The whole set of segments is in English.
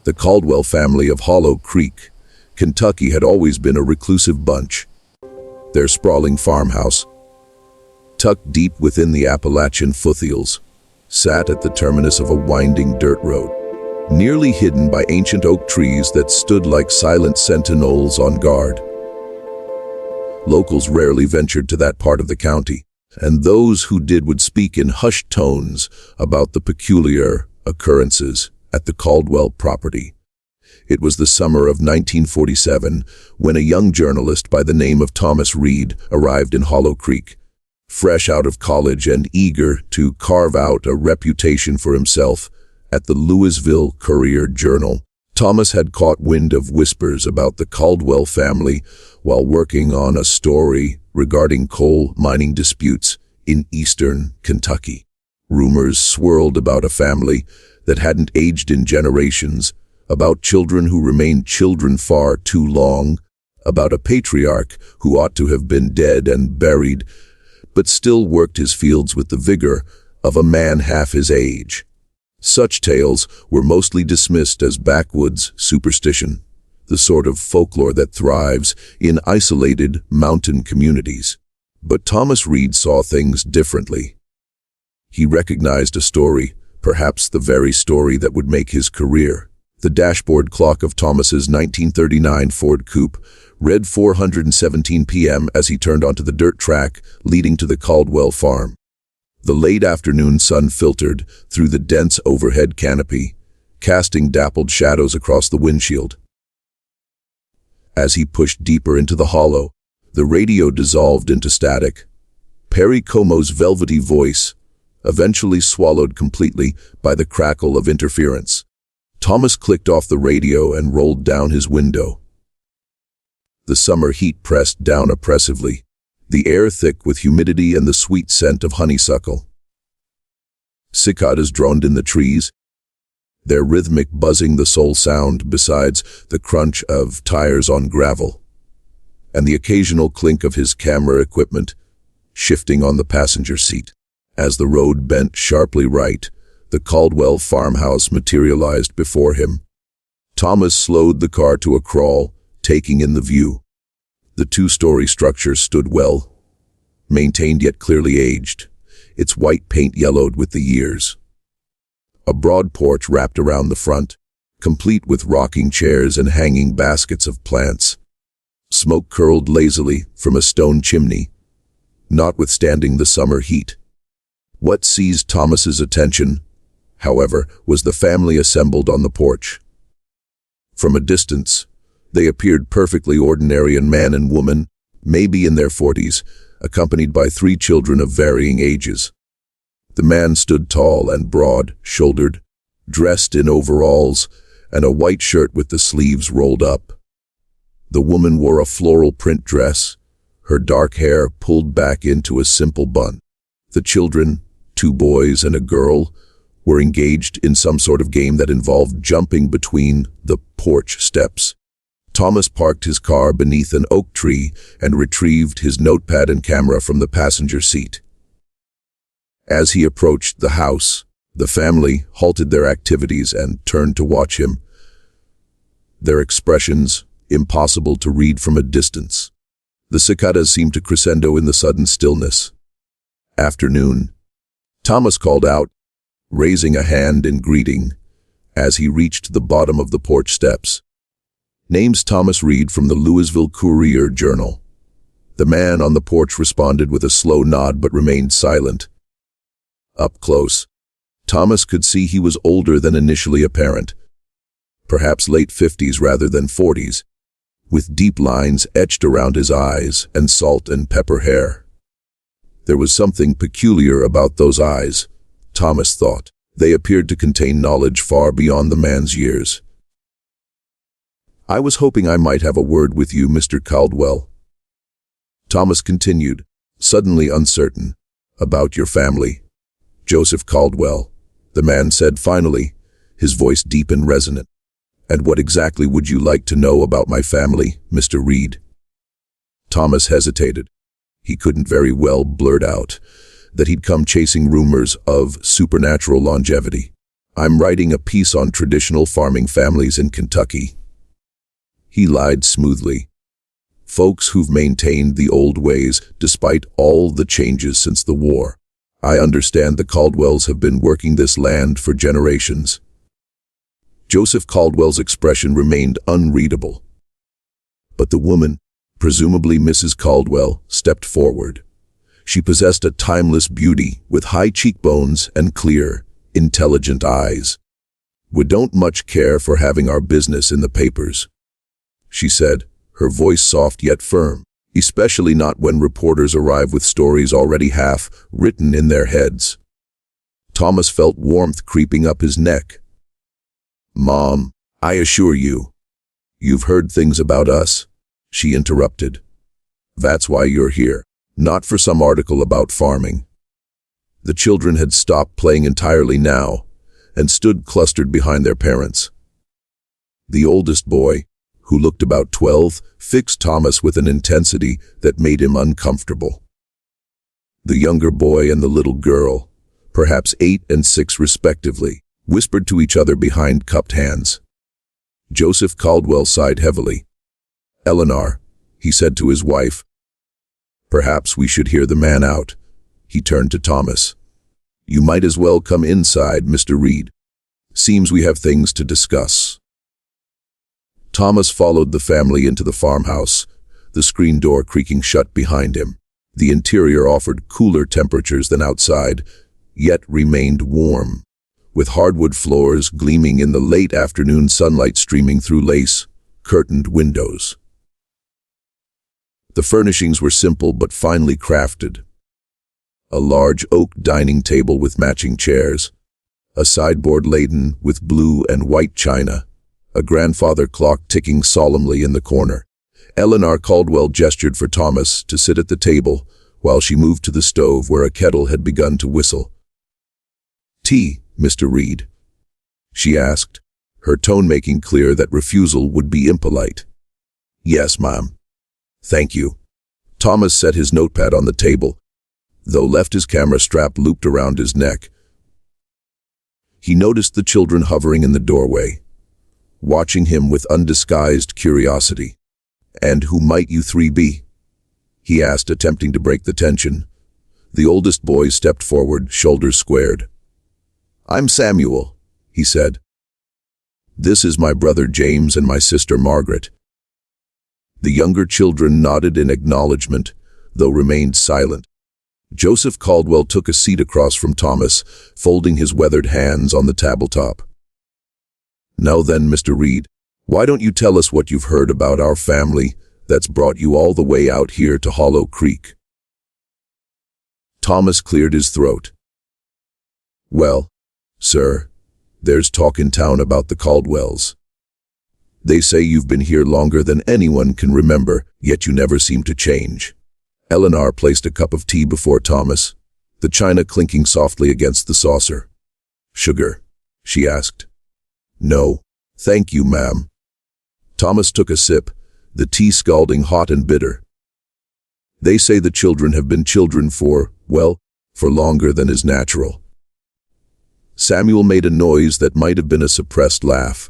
The Caldwell family of Hollow Creek, Kentucky had always been a reclusive bunch. Their sprawling farmhouse, tucked deep within the Appalachian foothills, sat at the terminus of a winding dirt road, nearly hidden by ancient oak trees that stood like silent sentinels on guard. Locals rarely ventured to that part of the county, and those who did would speak in hushed tones about the peculiar occurrences at the Caldwell property. It was the summer of 1947 when a young journalist by the name of Thomas Reed arrived in Hollow Creek, fresh out of college and eager to carve out a reputation for himself at the Louisville Courier-Journal. Thomas had caught wind of whispers about the Caldwell family while working on a story regarding coal mining disputes in eastern Kentucky. Rumors swirled about a family that hadn't aged in generations, about children who remained children far too long, about a patriarch who ought to have been dead and buried, but still worked his fields with the vigor of a man half his age. Such tales were mostly dismissed as backwoods superstition, the sort of folklore that thrives in isolated mountain communities. But Thomas Reed saw things differently. He recognized a story, perhaps the very story that would make his career. The dashboard clock of Thomas's 1939 Ford Coupe read 4:17 p.m. as he turned onto the dirt track leading to the Caldwell farm. The late afternoon sun filtered through the dense overhead canopy, casting dappled shadows across the windshield. As he pushed deeper into the hollow, the radio dissolved into static. Perry Como's velvety voice, eventually swallowed completely by the crackle of interference. Thomas clicked off the radio and rolled down his window. The summer heat pressed down oppressively, the air thick with humidity and the sweet scent of honeysuckle. Cicadas droned in the trees, their rhythmic buzzing the sole sound besides the crunch of tires on gravel, and the occasional clink of his camera equipment shifting on the passenger seat. As the road bent sharply right, the Caldwell farmhouse materialized before him. Thomas slowed the car to a crawl, taking in the view. The two-story structure stood well, maintained yet clearly aged, its white paint yellowed with the years. A broad porch wrapped around the front, complete with rocking chairs and hanging baskets of plants. Smoke curled lazily from a stone chimney, notwithstanding the summer heat. What seized Thomas's attention, however, was the family assembled on the porch. From a distance, they appeared perfectly ordinary, a man and woman, maybe in their 40s, accompanied by 3 children of varying ages. The man stood tall and broad-shouldered, dressed in overalls and a white shirt with the sleeves rolled up. The woman wore a floral print dress, her dark hair pulled back into a simple bun. The children, 2 boys and a girl, were engaged in some sort of game that involved jumping between the porch steps. Thomas parked his car beneath an oak tree and retrieved his notepad and camera from the passenger seat. As he approached the house, the family halted their activities and turned to watch him, their expressions impossible to read from a distance. The cicadas seemed to crescendo in the sudden stillness. "Afternoon," Thomas called out, raising a hand in greeting as he reached the bottom of the porch steps. "Name's Thomas Reed from the Louisville Courier-Journal." The man on the porch responded with a slow nod but remained silent. Up close, Thomas could see he was older than initially apparent, perhaps late 50s rather than 40s, with deep lines etched around his eyes and salt and pepper hair. There was something peculiar about those eyes, Thomas thought. They appeared to contain knowledge far beyond the man's years. "I was hoping I might have a word with you, Mr. Caldwell," Thomas continued, suddenly uncertain. "About your family." "Joseph Caldwell," the man said finally, his voice deep and resonant. "And what exactly would you like to know about my family, Mr. Reed?" Thomas hesitated. He couldn't very well blurt out that he'd come chasing rumors of supernatural longevity. I'm writing a piece on traditional farming families in Kentucky. He lied smoothly. Folks who've maintained the old ways despite all the changes since the war. I understand the Caldwells have been working this land for generations. Joseph Caldwell's expression remained unreadable. But the woman, presumably Mrs. Caldwell, stepped forward. She possessed a timeless beauty with high cheekbones and clear, intelligent eyes. "We don't much care for having our business in the papers," she said, her voice soft yet firm, especially not when reporters arrive with stories already half written in their heads. Thomas felt warmth creeping up his neck. "Mom, I assure you, you've heard things about us," she interrupted. "That's why you're here, not for some article about farming." The children had stopped playing entirely now and stood clustered behind their parents. The oldest boy, who looked about 12, fixed Thomas with an intensity that made him uncomfortable. The younger boy and the little girl, perhaps 8 and 6 respectively, whispered to each other behind cupped hands. Joseph Caldwell sighed heavily. "Eleanor," he said to his wife, "perhaps we should hear the man out." He turned to Thomas. "You might as well come inside, Mr. Reed. Seems we have things to discuss." Thomas followed the family into the farmhouse, the screen door creaking shut behind him. The interior offered cooler temperatures than outside, yet remained warm, with hardwood floors gleaming in the late afternoon sunlight streaming through lace-curtained windows. The furnishings were simple but finely crafted. A large oak dining table with matching chairs, a sideboard laden with blue and white china, a grandfather clock ticking solemnly in the corner. Eleanor Caldwell gestured for Thomas to sit at the table while she moved to the stove where a kettle had begun to whistle. "Tea, Mr. Reed?" she asked, her tone making clear that refusal would be impolite. "Yes, ma'am. Thank you." Thomas set his notepad on the table, though left his camera strap looped around his neck. He noticed the children hovering in the doorway, watching him with undisguised curiosity. "And who might you three be?" he asked, attempting to break the tension. The oldest boy stepped forward, shoulders squared. "I'm Samuel," he said. "This is my brother James and my sister Margaret." The younger children nodded in acknowledgement, though remained silent. Joseph Caldwell took a seat across from Thomas, folding his weathered hands on the tabletop. "Now then, Mr. Reed, why don't you tell us what you've heard about our family that's brought you all the way out here to Hollow Creek?" Thomas cleared his throat. "Well, sir, there's talk in town about the Caldwells. They say you've been here longer than anyone can remember, yet you never seem to change." Eleanor placed a cup of tea before Thomas, the china clinking softly against the saucer. "Sugar?" she asked. "No, thank you, ma'am." Thomas took a sip, the tea scalding hot and bitter. "They say the children have been children for longer than is natural." Samuel made a noise that might have been a suppressed laugh.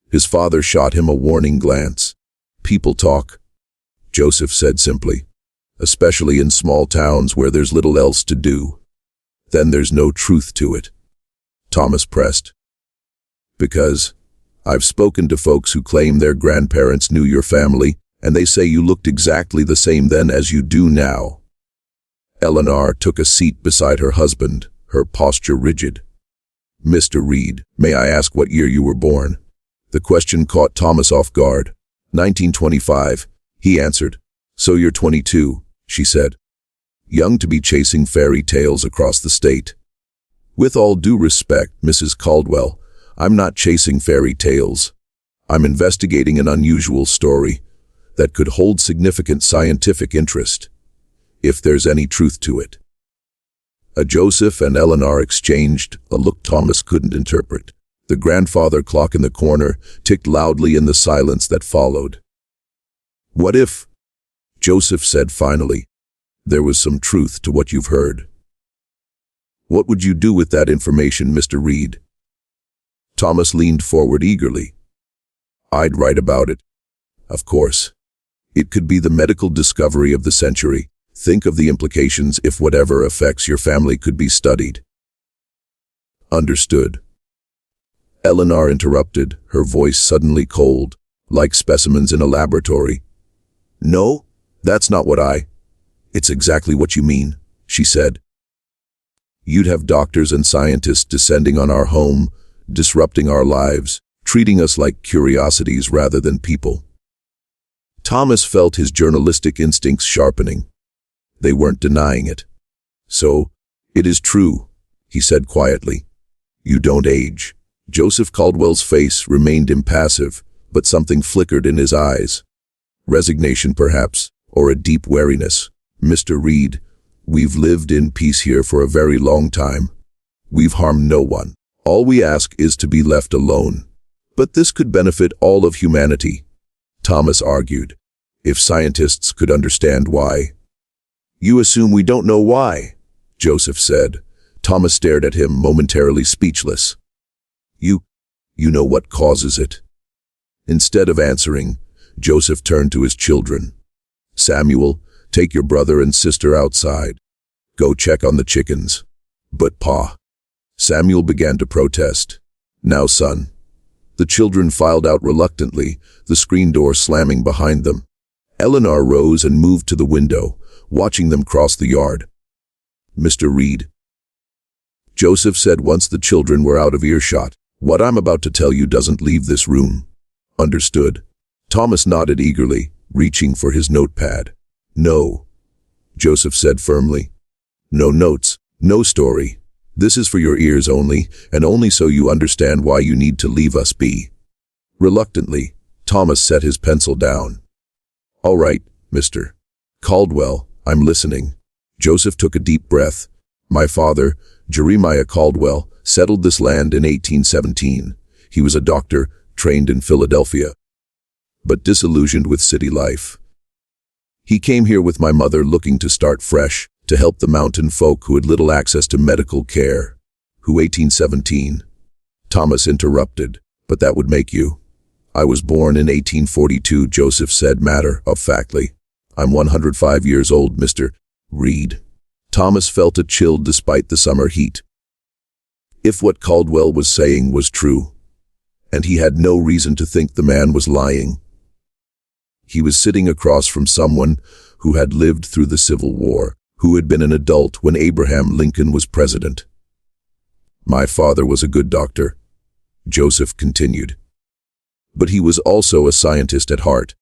His father shot him a warning glance. "People talk," Joseph said simply, "especially in small towns where there's little else to do. Then there's no truth to it." Thomas pressed. "Because I've spoken to folks who claim their grandparents knew your family, and they say you looked exactly the same then as you do now." Eleanor took a seat beside her husband, her posture rigid. "Mr. Reed, may I ask what year you were born?" The question caught Thomas off guard. 1925, he answered. "So you're 22, she said. "Young to be chasing fairy tales across the state." "With all due respect, Mrs. Caldwell, I'm not chasing fairy tales. I'm investigating an unusual story that could hold significant scientific interest, if there's any truth to it." Joseph and Eleanor exchanged a look Thomas couldn't interpret. The grandfather clock in the corner ticked loudly in the silence that followed. "What if," Joseph said finally, "there was some truth to what you've heard?" "What would you do with that information, Mr. Reed?" Thomas leaned forward eagerly. I'd write about it. Of course. It could be the medical discovery of the century. Think of the implications if whatever affects your family could be studied. Understood. Eleanor interrupted, her voice suddenly cold, like specimens in a laboratory. No, that's not what It's exactly what you mean, she said. You'd have doctors and scientists descending on our home, disrupting our lives, treating us like curiosities rather than people. Thomas felt his journalistic instincts sharpening. They weren't denying it. So, it is true, he said quietly. You don't age. Joseph Caldwell's face remained impassive, but something flickered in his eyes. Resignation, perhaps, or a deep wariness. Mr. Reed, we've lived in peace here for a very long time. We've harmed no one. All we ask is to be left alone. But this could benefit all of humanity, Thomas argued. If scientists could understand why. You assume we don't know why, Joseph said. Thomas stared at him, momentarily speechless. You know what causes it. Instead of answering, Joseph turned to his children. Samuel, take your brother and sister outside. Go check on the chickens. But Pa. Samuel began to protest. Now, son. The children filed out reluctantly, the screen door slamming behind them. Eleanor rose and moved to the window, watching them cross the yard. Mr. Reed. Joseph said once the children were out of earshot, what I'm about to tell you doesn't leave this room. Understood? Thomas nodded eagerly, reaching for his notepad. No, Joseph said firmly. No notes, no story. This is for your ears only, and only so you understand why you need to leave us be. Reluctantly, Thomas set his pencil down. All right, Mr. Caldwell, I'm listening. Joseph took a deep breath. My father, Jeremiah Caldwell, settled this land in 1817. He was a doctor, trained in Philadelphia, but disillusioned with city life. He came here with my mother looking to start fresh, to help the mountain folk who had little access to medical care. Who 1817? Thomas interrupted. But that would make you. I was born in 1842, Joseph said matter-of-factly. I'm 105 years old, Mr. Reed. Thomas felt a chill despite the summer heat. If what Caldwell was saying was true, and he had no reason to think the man was lying. He was sitting across from someone who had lived through the Civil War, who had been an adult when Abraham Lincoln was president. My father was a good doctor, Joseph continued. But he was also a scientist at heart,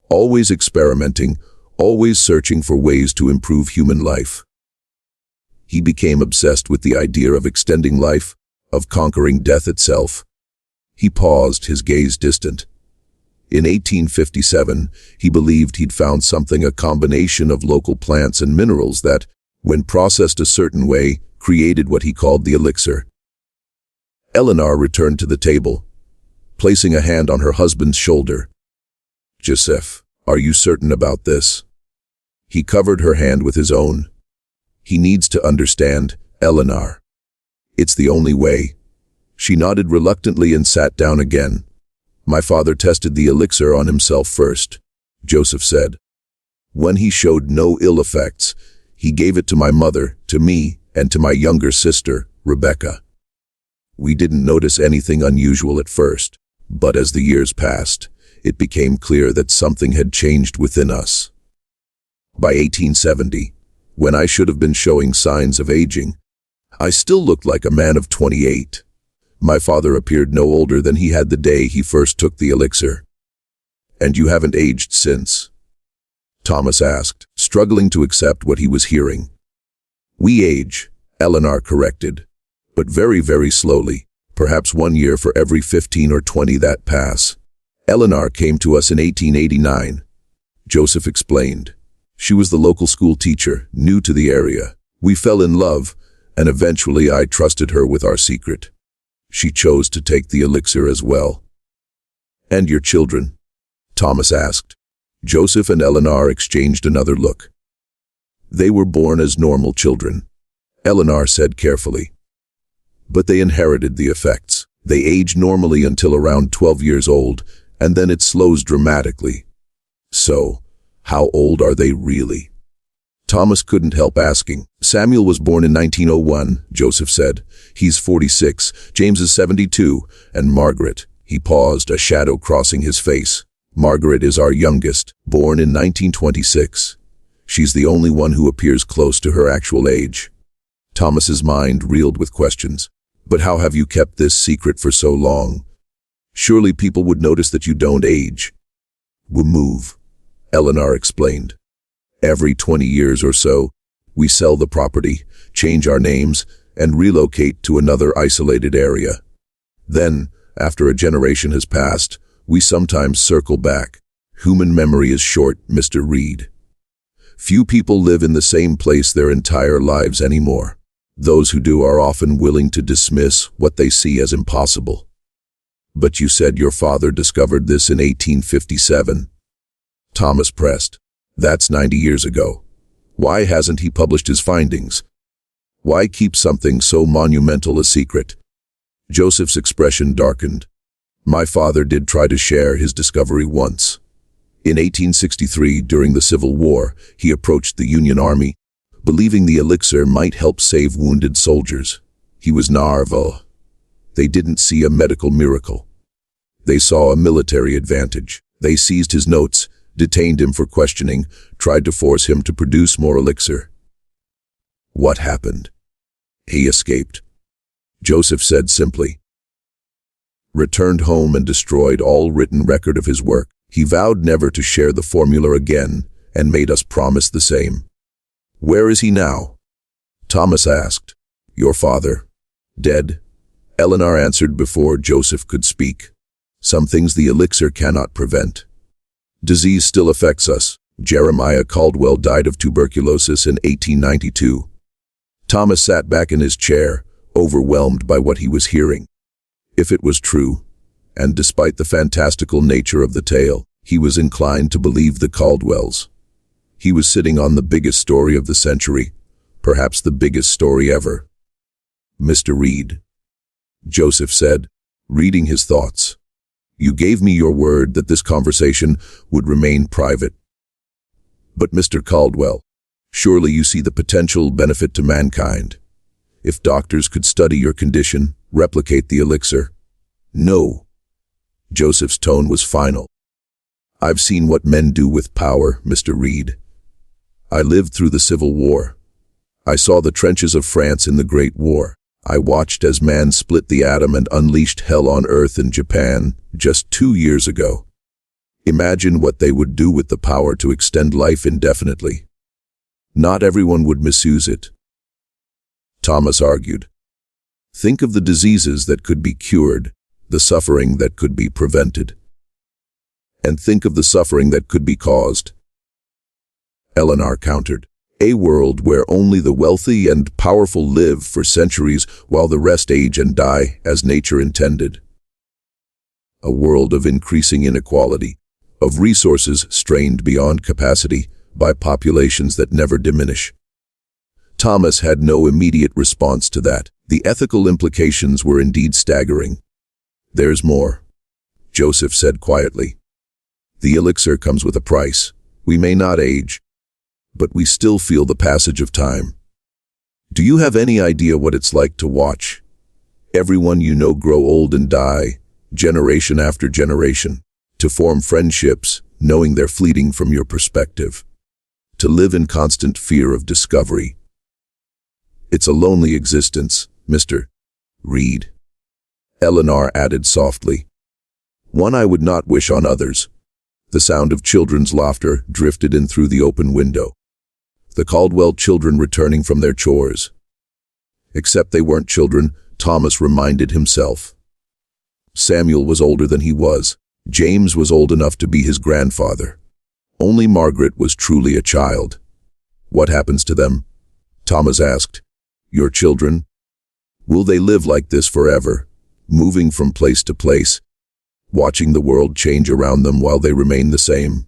always experimenting, always searching for ways to improve human life. He became obsessed with the idea of extending life, of conquering death itself. He paused, his gaze distant. In 1857, he believed he'd found something, a combination of local plants and minerals that, when processed a certain way, created what he called the elixir. Eleanor returned to the table, placing a hand on her husband's shoulder. Joseph, are you certain about this? He covered her hand with his own. He needs to understand, Eleanor. It's the only way. She nodded reluctantly and sat down again. My father tested the elixir on himself first, Joseph said. When he showed no ill effects, he gave it to my mother, to me, and to my younger sister, Rebecca. We didn't notice anything unusual at first, but as the years passed, it became clear that something had changed within us. By 1870, when I should have been showing signs of aging, I still looked like a man of 28. My father appeared no older than he had the day he first took the elixir. And you haven't aged since? Thomas asked, struggling to accept what he was hearing. We age, Eleanor corrected, but very, very slowly, perhaps 1 year for every 15 or 20 that pass. Eleanor came to us in 1889, Joseph explained. She was the local school teacher, new to the area. We fell in love, and eventually I trusted her with our secret. She chose to take the elixir as well. And your children? Thomas asked. Joseph and Eleanor exchanged another look. They were born as normal children, Eleanor said carefully. But they inherited the effects. They age normally until around 12 years old, and then it slows dramatically. So, how old are they really? Thomas couldn't help asking. Samuel was born in 1901, Joseph said. He's 46, James is 72, and Margaret. He paused, a shadow crossing his face. Margaret is our youngest, born in 1926. She's the only one who appears close to her actual age. Thomas's mind reeled with questions. But how have you kept this secret for so long? Surely people would notice that you don't age. We'll move, Eleanor explained. Every 20 years or so, we sell the property, change our names, and relocate to another isolated area. Then, after a generation has passed, we sometimes circle back. Human memory is short, Mr. Reed. Few people live in the same place their entire lives anymore. Those who do are often willing to dismiss what they see as impossible. But you said your father discovered this in 1857. Thomas pressed. That's 90 years ago. Why hasn't he published his findings? Why keep something so monumental a secret? Joseph's expression darkened. My father did try to share his discovery once. In 1863, during the Civil War, he approached the Union Army, believing the elixir might help save wounded soldiers. He was naive. They didn't see a medical miracle. They saw a military advantage. They seized his notes, detained him for questioning, tried to force him to produce more elixir. What happened? He escaped. Joseph said simply. Returned home and destroyed all written record of his work. He vowed never to share the formula again and made us promise the same. Where is he now? Thomas asked. Your father. Dead. Eleanor answered before Joseph could speak. Some things the elixir cannot prevent. Disease still affects us. Jeremiah Caldwell died of tuberculosis in 1892. Thomas sat back in his chair, overwhelmed by what he was hearing. If it was true, and despite the fantastical nature of the tale, he was inclined to believe the Caldwells. He was sitting on the biggest story of the century, perhaps the biggest story ever. Mr. Reed, Joseph said, reading his thoughts. You gave me your word that this conversation would remain private. But Mr. Caldwell, surely you see the potential benefit to mankind. If doctors could study your condition, replicate the elixir. No. Joseph's tone was final. I've seen what men do with power, Mr. Reed. I lived through the Civil War. I saw the trenches of France in the Great War. I watched as man split the atom and unleashed hell on earth in Japan just 2 years ago. Imagine what they would do with the power to extend life indefinitely. Not everyone would misuse it. Thomas argued. Think of the diseases that could be cured, the suffering that could be prevented. And think of the suffering that could be caused. Eleanor countered. A world where only the wealthy and powerful live for centuries while the rest age and die as nature intended. A world of increasing inequality, of resources strained beyond capacity by populations that never diminish. Thomas had no immediate response to that. The ethical implications were indeed staggering. There's more, Joseph said quietly. The elixir comes with a price. We may not age, but we still feel the passage of time. Do you have any idea what it's like to watch everyone you know grow old and die, generation after generation, to form friendships, knowing they're fleeting from your perspective, to live in constant fear of discovery? It's a lonely existence, Mr. Reed. Eleanor added softly. One I would not wish on others. The sound of children's laughter drifted in through the open window. The Caldwell children returning from their chores. Except they weren't children, Thomas reminded himself. Samuel was older than he was. James was old enough to be his grandfather. Only Margaret was truly a child. What happens to them? Thomas asked. Your children? Will they live like this forever, moving from place to place, watching the world change around them while they remain the same?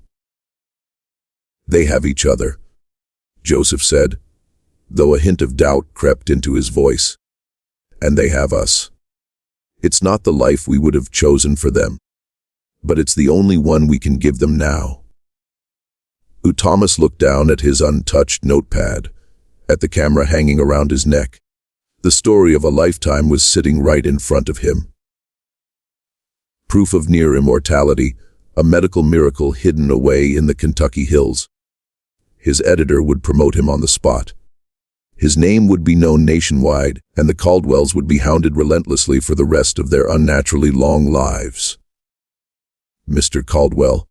They have each other, Joseph said, though a hint of doubt crept into his voice. And they have us. It's not the life we would have chosen for them, but it's the only one we can give them now. Thomas looked down at his untouched notepad, at the camera hanging around his neck. The story of a lifetime was sitting right in front of him. Proof of near immortality, a medical miracle hidden away in the Kentucky hills. His editor would promote him on the spot. His name would be known nationwide, and the Caldwells would be hounded relentlessly for the rest of their unnaturally long lives. "Mr. Caldwell,"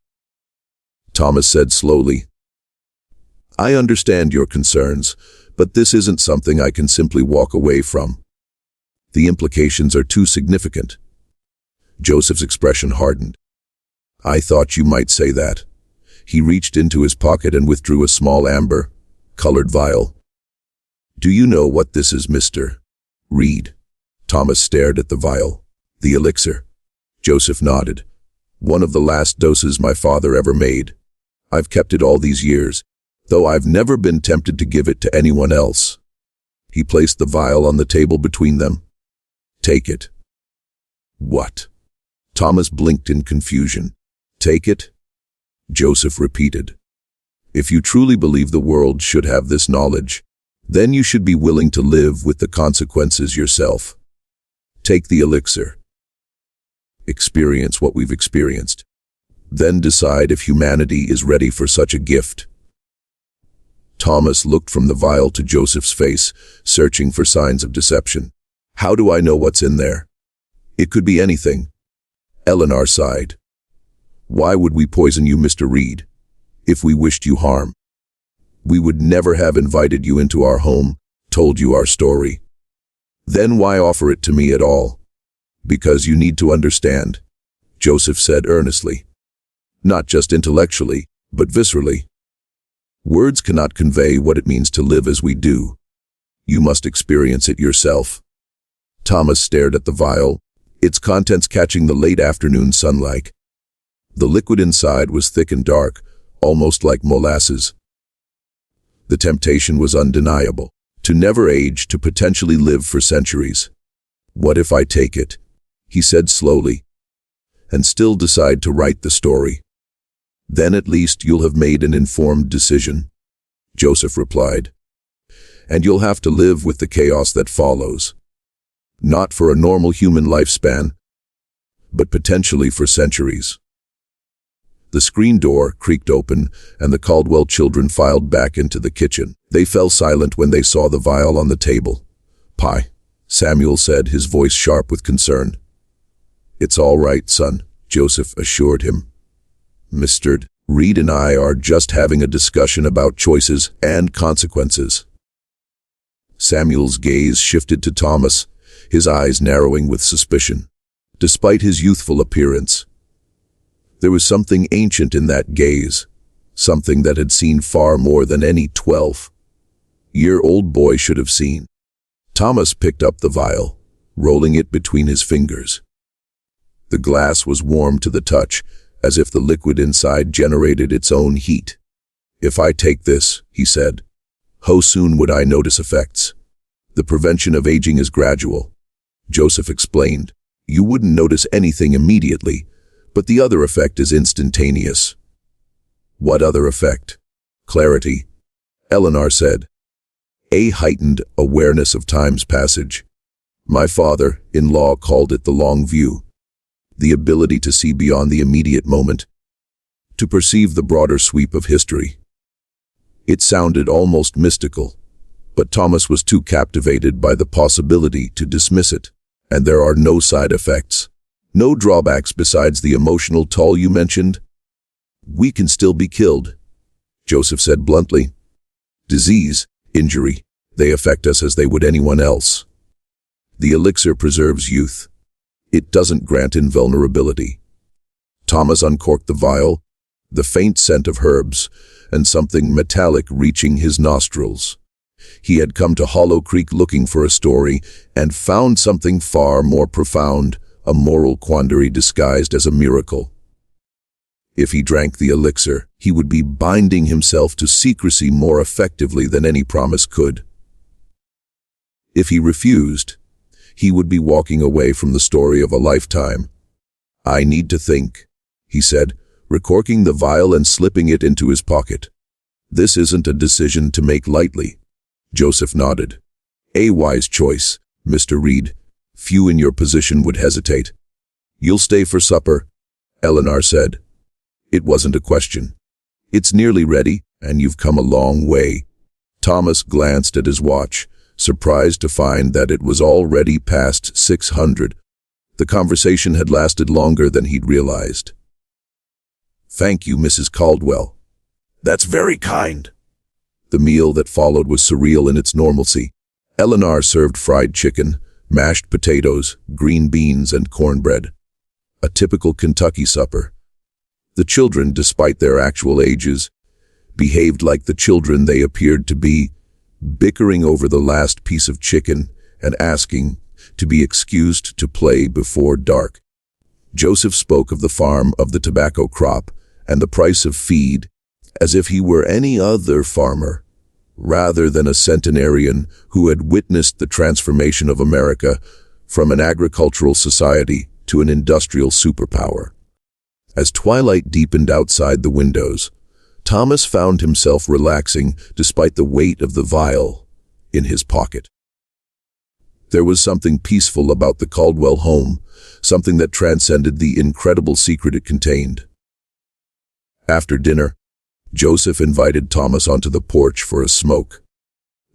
Thomas said slowly, "I understand your concerns, but this isn't something I can simply walk away from. The implications are too significant." Joseph's expression hardened. "I thought you might say that." He reached into his pocket and withdrew a small amber-colored vial. "Do you know what this is, Mr. Reed?" Thomas stared at the vial. "The elixir." Joseph nodded. "One of the last doses my father ever made. I've kept it all these years, though I've never been tempted to give it to anyone else." He placed the vial on the table between them. "Take it." "What?" Thomas blinked in confusion. "Take it?" Joseph repeated. "If you truly believe the world should have this knowledge, then you should be willing to live with the consequences yourself. Take the elixir. Experience what we've experienced. Then decide if humanity is ready for such a gift." Thomas looked from the vial to Joseph's face, searching for signs of deception. "How do I know what's in there?" "It could be anything." Eleanor sighed. "Why would we poison you, Mr. Reed, if we wished you harm? We would never have invited you into our home, told you our story. Then why offer it to me at all?" "Because you need to understand," Joseph said earnestly. "Not just intellectually, but viscerally. Words cannot convey what it means to live as we do. You must experience it yourself." Thomas stared at the vial, its contents catching the late afternoon sunlight. The liquid inside was thick and dark, almost like molasses. The temptation was undeniable, to never age, to potentially live for centuries. "What if I take it?" he said slowly, "and still decide to write the story? Then at least you'll have made an informed decision," Joseph replied. "And you'll have to live with the chaos that follows. Not for a normal human lifespan, but potentially for centuries." The screen door creaked open, and the Caldwell children filed back into the kitchen. They fell silent when they saw the vial on the table. "Pie," Samuel said, his voice sharp with concern. "It's all right, son," Joseph assured him. "Mr. Reed and I are just having a discussion about choices and consequences." Samuel's gaze shifted to Thomas, his eyes narrowing with suspicion. Despite his youthful appearance, there was something ancient in that gaze, something that had seen far more than any 12-year-old boy should have seen. Thomas picked up the vial, rolling it between his fingers. The glass was warm to the touch, as if the liquid inside generated its own heat. "If I take this," he said, "how soon would I notice effects?" "The prevention of aging is gradual," Joseph explained. "You wouldn't notice anything immediately, but the other effect is instantaneous." "What other effect?" "Clarity," Eleanor said. "A heightened awareness of time's passage. My father-in-law called it the long view. The ability to see beyond the immediate moment, to perceive the broader sweep of history." It sounded almost mystical, but Thomas was too captivated by the possibility to dismiss it. "And there are no side effects? No drawbacks besides the emotional toll you mentioned?" "We can still be killed," Joseph said bluntly. "Disease, injury, they affect us as they would anyone else. The elixir preserves youth. It doesn't grant invulnerability." Thomas uncorked the vial, the faint scent of herbs, and something metallic reaching his nostrils. He had come to Hollow Creek looking for a story, and found something far more profound, a moral quandary disguised as a miracle. If he drank the elixir, he would be binding himself to secrecy more effectively than any promise could. If he refused, he would be walking away from the story of a lifetime. "I need to think," he said, recorking the vial and slipping it into his pocket. "This isn't a decision to make lightly." Joseph nodded. "A wise choice, Mr. Reed. Few in your position would hesitate." "You'll stay for supper," Eleanor said. It wasn't a question. "It's nearly ready, and you've come a long way." Thomas glanced at his watch, surprised to find that it was already past 600. The conversation had lasted longer than he'd realized. "Thank you, Mrs. Caldwell." "That's very kind." The meal that followed was surreal in its normalcy. Eleanor served fried chicken, mashed potatoes, green beans, and cornbread. A typical Kentucky supper. The children, despite their actual ages, behaved like the children they appeared to be, bickering over the last piece of chicken and asking to be excused to play before dark. Joseph spoke of the farm, of the tobacco crop, and the price of feed as if he were any other farmer, rather than a centenarian who had witnessed the transformation of America from an agricultural society to an industrial superpower. As twilight deepened outside the windows, Thomas found himself relaxing despite the weight of the vial in his pocket. There was something peaceful about the Caldwell home, something that transcended the incredible secret it contained. After dinner, Joseph invited Thomas onto the porch for a smoke.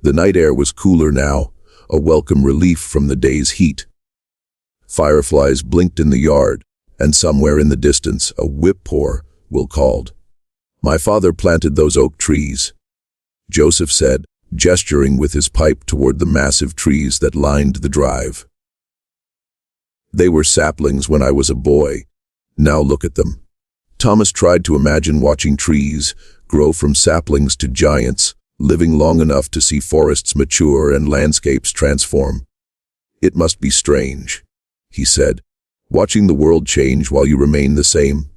The night air was cooler now, a welcome relief from the day's heat. Fireflies blinked in the yard, and somewhere in the distance a whip-poor Will called. "My father planted those oak trees," Joseph said, gesturing with his pipe toward the massive trees that lined the drive. "They were saplings when I was a boy. Now look at them." Thomas tried to imagine watching trees grow from saplings to giants, living long enough to see forests mature and landscapes transform. "It must be strange," he said, "watching the world change while you remain the same."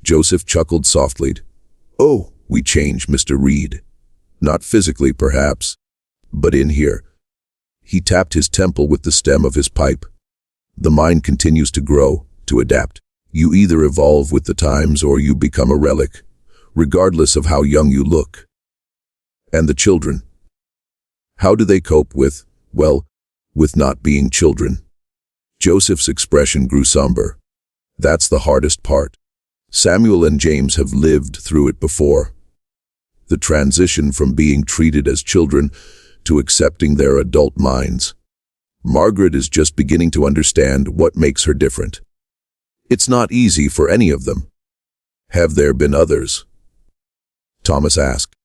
Joseph chuckled softly. "Oh, we change, Mr. Reed. Not physically, perhaps, but in here." He tapped his temple with the stem of his pipe. "The mind continues to grow, to adapt. You either evolve with the times or you become a relic, regardless of how young you look." "And the children? How do they cope with not being children?" Joseph's expression grew somber. "That's the hardest part. Samuel and James have lived through it before. The transition from being treated as children to accepting their adult minds. Margaret is just beginning to understand what makes her different. It's not easy for any of them." "Have there been others?" Thomas asked.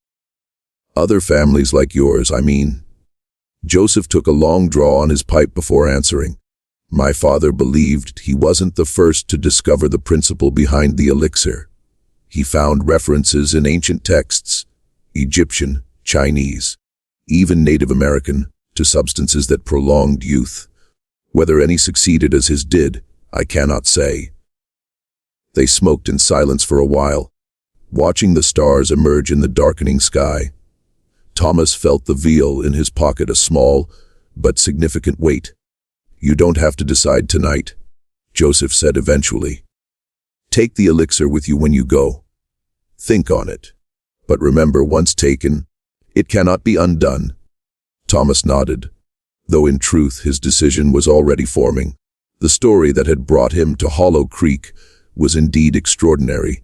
"Other families like yours, I mean." Joseph took a long draw on his pipe before answering. "My father believed he wasn't the first to discover the principle behind the elixir. He found references in ancient texts, Egyptian, Chinese, even Native American, to substances that prolonged youth. Whether any succeeded as his did, I cannot say." They smoked in silence for a while, watching the stars emerge in the darkening sky. Thomas felt the vial in his pocket, a small but significant weight. "You don't have to decide tonight," Joseph said eventually. "Take the elixir with you when you go. Think on it. But remember, once taken, it cannot be undone." Thomas nodded, though in truth his decision was already forming. The story that had brought him to Hollow Creek was indeed extraordinary.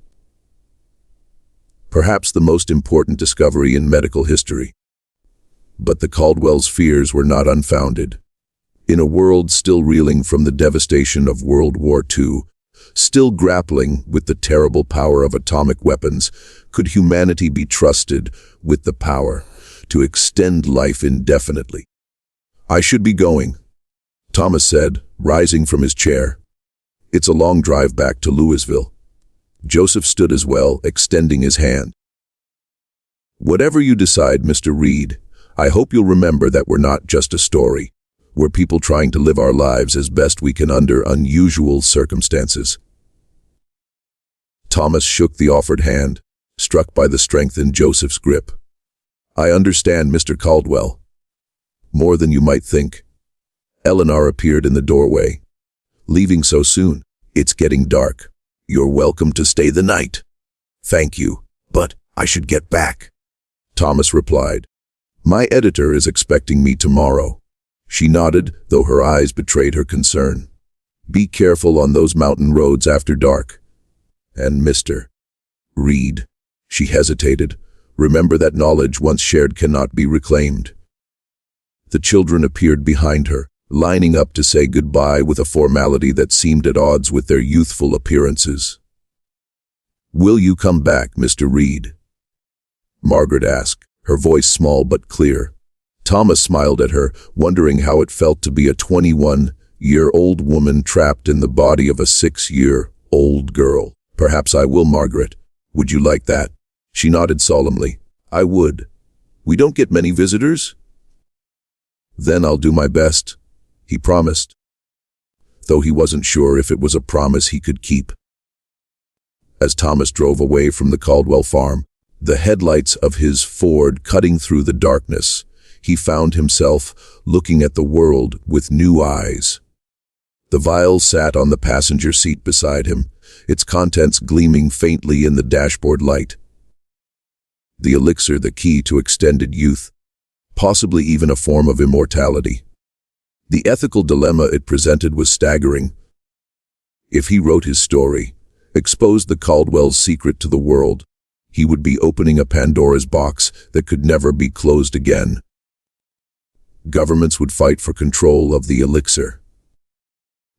Perhaps the most important discovery in medical history. But the Caldwell's fears were not unfounded. In a world still reeling from the devastation of World War II, still grappling with the terrible power of atomic weapons, could humanity be trusted with the power to extend life indefinitely? "I should be going," Thomas said, rising from his chair. "It's a long drive back to Louisville." Joseph stood as well, extending his hand. "Whatever you decide, Mr. Reed, I hope you'll remember that we're not just a story. We're people trying to live our lives as best we can under unusual circumstances." Thomas shook the offered hand, struck by the strength in Joseph's grip. "I understand, Mr. Caldwell. More than you might think." Eleanor appeared in the doorway. "Leaving so soon? It's getting dark. You're welcome to stay the night." "Thank you, but I should get back," Thomas replied. "My editor is expecting me tomorrow." She nodded, though her eyes betrayed her concern. "Be careful on those mountain roads after dark. And Mr. Reed," she hesitated, "remember that knowledge once shared cannot be reclaimed." The children appeared behind her, lining up to say goodbye with a formality that seemed at odds with their youthful appearances. "Will you come back, Mr. Reed?" Margaret asked, her voice small but clear. Thomas smiled at her, wondering how it felt to be a 21-year-old woman trapped in the body of a 6-year-old girl. "Perhaps I will, Margaret. Would you like that?" She nodded solemnly. "I would. We don't get many visitors." "Then I'll do my best," he promised, though he wasn't sure if it was a promise he could keep. As Thomas drove away from the Caldwell farm, the headlights of his Ford cutting through the darkness, he found himself looking at the world with new eyes. The vial sat on the passenger seat beside him, its contents gleaming faintly in the dashboard light. The elixir, the key to extended youth, possibly even a form of immortality. The ethical dilemma it presented was staggering. If he wrote his story, exposed the Caldwell's secret to the world, he would be opening a Pandora's box that could never be closed again. Governments would fight for control of the elixir.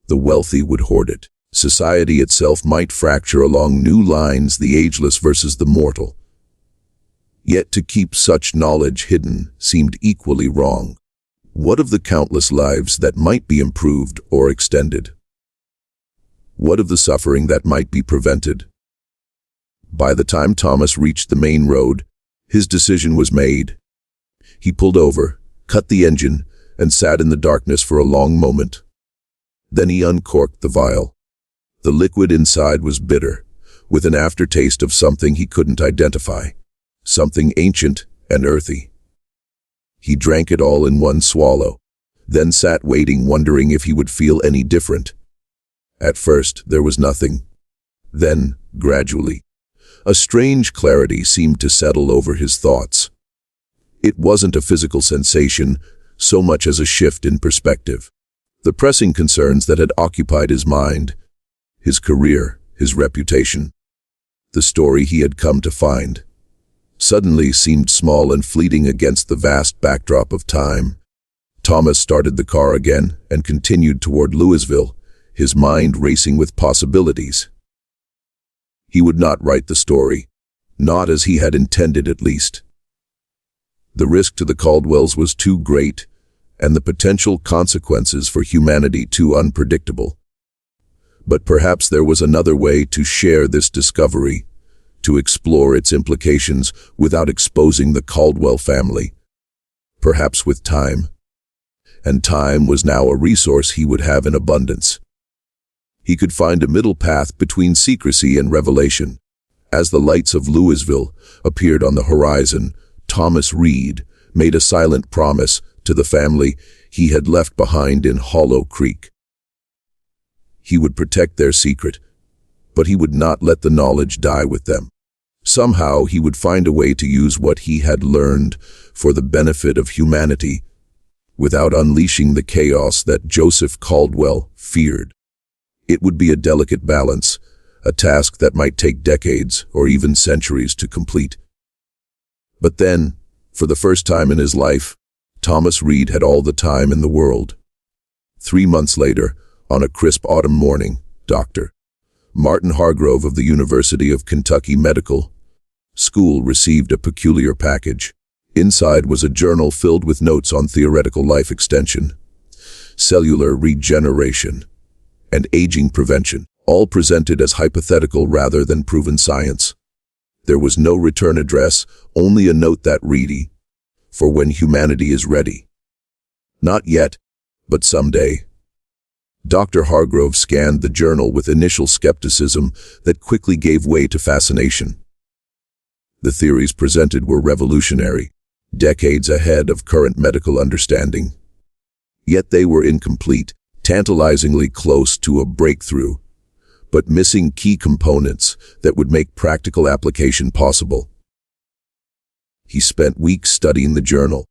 The wealthy would hoard it. Society itself might fracture along new lines, the ageless versus the mortal. Yet to keep such knowledge hidden seemed equally wrong. What of the countless lives that might be improved or extended? What of the suffering that might be prevented? By the time Thomas reached the main road, his decision was made. He pulled over, cut the engine, and sat in the darkness for a long moment. Then he uncorked the vial. The liquid inside was bitter, with an aftertaste of something he couldn't identify, something ancient and earthy. He drank it all in one swallow, then sat waiting, wondering if he would feel any different. At first, there was nothing. Then, gradually, a strange clarity seemed to settle over his thoughts. It wasn't a physical sensation so much as a shift in perspective. The pressing concerns that had occupied his mind, his career, his reputation, the story he had come to find, suddenly seemed small and fleeting against the vast backdrop of time. Thomas started the car again and continued toward Louisville, his mind racing with possibilities. He would not write the story, not as he had intended at least. The risk to the Caldwells was too great, and the potential consequences for humanity too unpredictable. But perhaps there was another way to share this discovery, to explore its implications without exposing the Caldwell family. Perhaps with time. And time was now a resource he would have in abundance. He could find a middle path between secrecy and revelation. As the lights of Louisville appeared on the horizon, Thomas Reed made a silent promise to the family he had left behind in Hollow Creek. He would protect their secret, but he would not let the knowledge die with them. Somehow he would find a way to use what he had learned for the benefit of humanity, without unleashing the chaos that Joseph Caldwell feared. It would be a delicate balance, a task that might take decades or even centuries to complete. But then, for the first time in his life, Thomas Reed had all the time in the world. 3 months later, on a crisp autumn morning, Dr. Martin Hargrove of the University of Kentucky Medical School received a peculiar package. Inside was a journal filled with notes on theoretical life extension, cellular regeneration, and aging prevention, all presented as hypothetical rather than proven science. There was no return address, only a note that read, "For when humanity is ready." Not yet, but someday. Dr. Hargrove scanned the journal with initial skepticism that quickly gave way to fascination. The theories presented were revolutionary, decades ahead of current medical understanding. Yet they were incomplete, tantalizingly close to a breakthrough, but missing key components that would make practical application possible. He spent weeks studying the journal,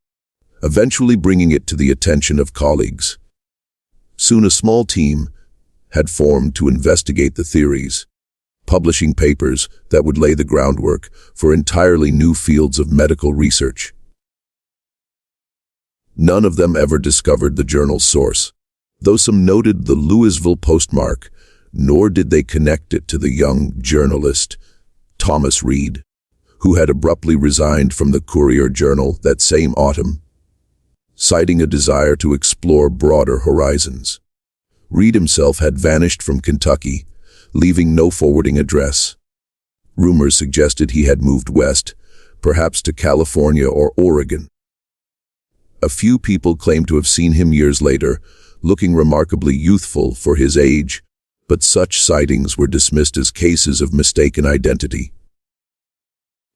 eventually bringing it to the attention of colleagues. Soon a small team had formed to investigate the theories, publishing papers that would lay the groundwork for entirely new fields of medical research. None of them ever discovered the journal's source, though some noted the Louisville postmark, nor did they connect it to the young journalist, Thomas Reed, who had abruptly resigned from the Courier-Journal that same autumn, citing a desire to explore broader horizons. Reed himself had vanished from Kentucky, leaving no forwarding address. Rumors suggested he had moved west, perhaps to California or Oregon. A few people claimed to have seen him years later, looking remarkably youthful for his age, but such sightings were dismissed as cases of mistaken identity.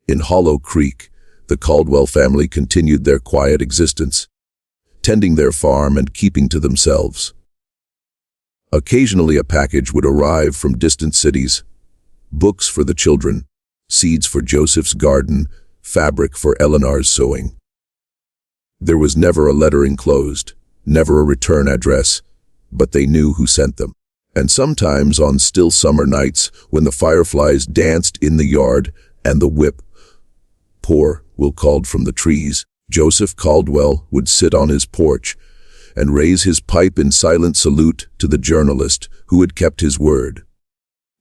In Hollow Creek, the Caldwell family continued their quiet existence, tending their farm and keeping to themselves. Occasionally a package would arrive from distant cities: books for the children, seeds for Joseph's garden, fabric for Eleanor's sewing. There was never a letter enclosed, never a return address, but they knew who sent them. And sometimes on still summer nights, when the fireflies danced in the yard and the whip-poor called from the trees, Joseph Caldwell would sit on his porch and raise his pipe in silent salute to the journalist who had kept his word.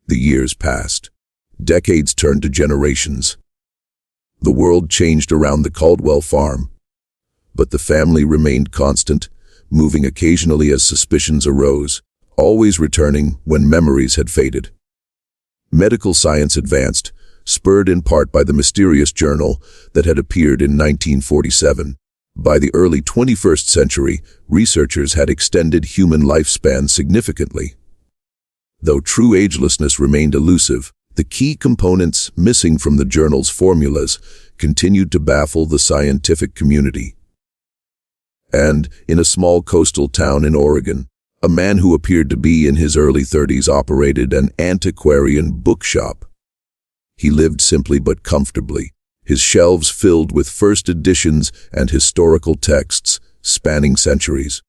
The years passed. Decades turned to generations. The world changed around the Caldwell farm, but the family remained constant, moving occasionally as suspicions arose, always returning when memories had faded. Medical science advanced, spurred in part by the mysterious journal that had appeared in 1947. By the early 21st century, researchers had extended human lifespan significantly. Though true agelessness remained elusive, the key components missing from the journal's formulas continued to baffle the scientific community. And, in a small coastal town in Oregon, a man who appeared to be in his early 30s operated an antiquarian bookshop. He lived simply but comfortably, his shelves filled with first editions and historical texts spanning centuries.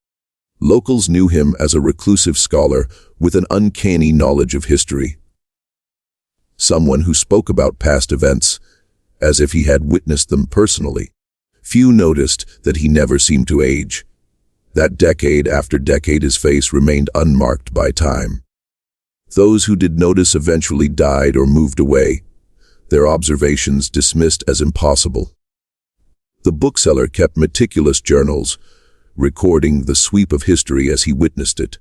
Locals knew him as a reclusive scholar with an uncanny knowledge of history. Someone who spoke about past events as if he had witnessed them personally. Few noticed that he never seemed to age. That decade after decade his face remained unmarked by time. Those who did notice eventually died or moved away, their observations dismissed as impossible. The bookseller kept meticulous journals, recording the sweep of history as he witnessed it.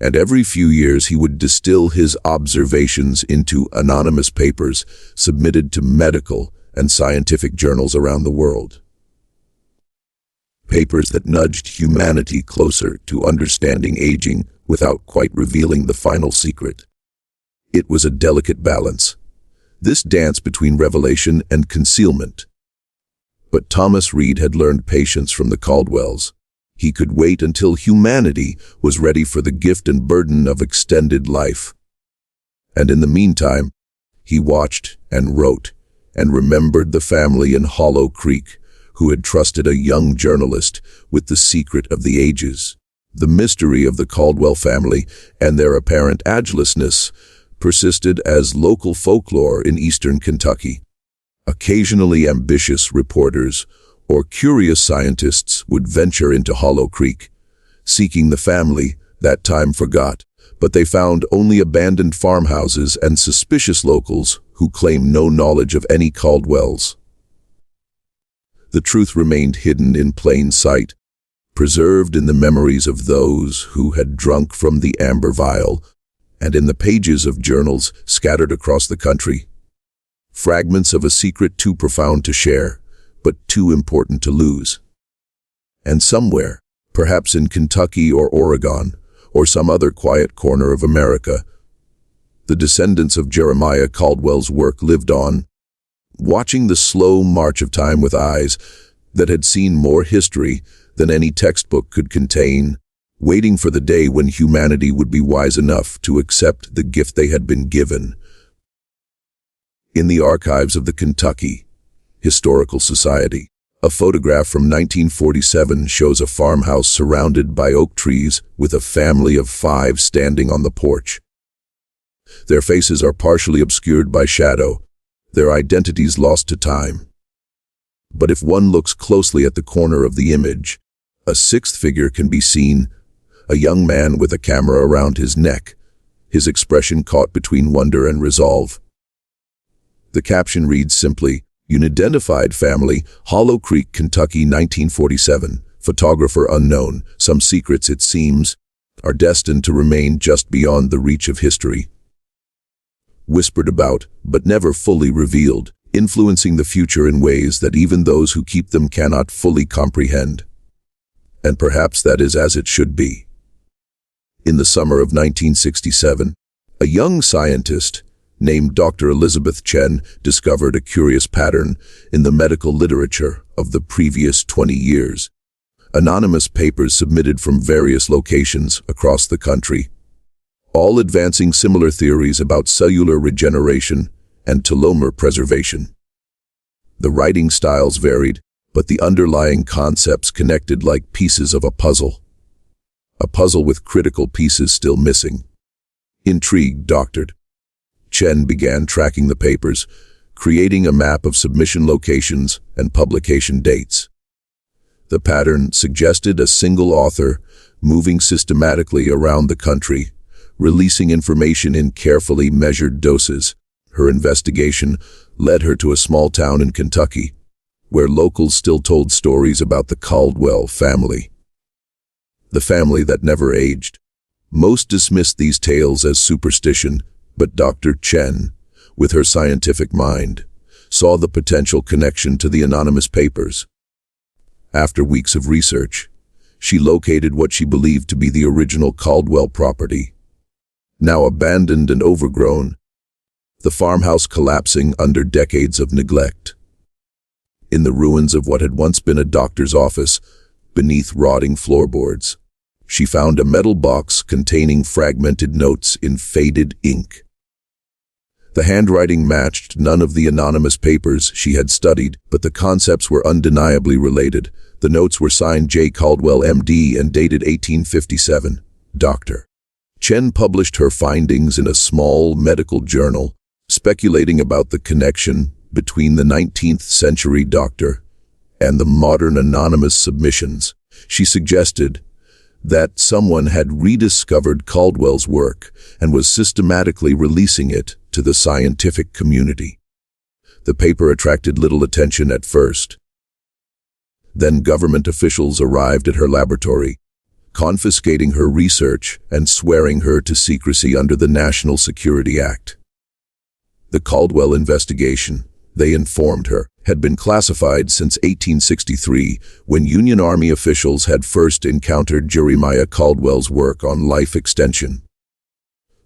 And every few years he would distill his observations into anonymous papers submitted to medical and scientific journals around the world. Papers that nudged humanity closer to understanding aging without quite revealing the final secret. It was a delicate balance, this dance between revelation and concealment. But Thomas Reed had learned patience from the Caldwells. He could wait until humanity was ready for the gift and burden of extended life. And in the meantime, he watched and wrote and remembered the family in Hollow Creek who had trusted a young journalist with the secret of the ages. The mystery of the Caldwell family and their apparent agelessness persisted as local folklore in eastern Kentucky. Occasionally ambitious reporters or curious scientists would venture into Hollow Creek, seeking the family that time forgot, but they found only abandoned farmhouses and suspicious locals who claimed no knowledge of any Caldwells. The truth remained hidden in plain sight, preserved in the memories of those who had drunk from the amber vial, and in the pages of journals scattered across the country. Fragments of a secret too profound to share, but too important to lose. And somewhere, perhaps in Kentucky or Oregon, or some other quiet corner of America, the descendants of Jeremiah Caldwell's work lived on, watching the slow march of time with eyes that had seen more history than any textbook could contain, waiting for the day when humanity would be wise enough to accept the gift they had been given. In the archives of the Kentucky Historical Society, a photograph from 1947 shows a farmhouse surrounded by oak trees with a family of 5 standing on the porch. Their faces are partially obscured by shadow, their identities lost to time. But if one looks closely at the corner of the image, a 6th figure can be seen, a young man with a camera around his neck, his expression caught between wonder and resolve. The caption reads simply, "Unidentified family, Hollow Creek, Kentucky, 1947. Photographer unknown. Some secrets, it seems, are destined to remain just beyond the reach of history." Whispered about, but never fully revealed, influencing the future in ways that even those who keep them cannot fully comprehend. And perhaps that is as it should be. In the summer of 1967, a young scientist named Dr. Elizabeth Chen discovered a curious pattern in the medical literature of the previous 20 years. Anonymous papers submitted from various locations across the country, all advancing similar theories about cellular regeneration and telomere preservation. The writing styles varied, but the underlying concepts connected like pieces of a puzzle. A puzzle with critical pieces still missing. Intrigued, Dr. Chen began tracking the papers, creating a map of submission locations and publication dates. The pattern suggested a single author moving systematically around the country, releasing information in carefully measured doses. Her investigation led her to a small town in Kentucky, where locals still told stories about the Caldwell family. The family that never aged. Most dismissed these tales as superstition, but Dr. Chen, with her scientific mind, saw the potential connection to the anonymous papers. After weeks of research, she located what she believed to be the original Caldwell property, now abandoned and overgrown, the farmhouse collapsing under decades of neglect. In the ruins of what had once been a doctor's office, beneath rotting floorboards, she found a metal box containing fragmented notes in faded ink. The handwriting matched none of the anonymous papers she had studied, but the concepts were undeniably related. The notes were signed J. Caldwell, M.D. and dated 1857. Dr. Chen published her findings in a small medical journal, speculating about the connection between the 19th century doctor and the modern anonymous submissions. She suggested that someone had rediscovered Caldwell's work and was systematically releasing it to the scientific community. The paper attracted little attention at first. Then government officials arrived at her laboratory, confiscating her research and swearing her to secrecy under the National Security Act. The Caldwell investigation, they informed her, had been classified since 1863, when Union Army officials had first encountered Jeremiah Caldwell's work on life extension.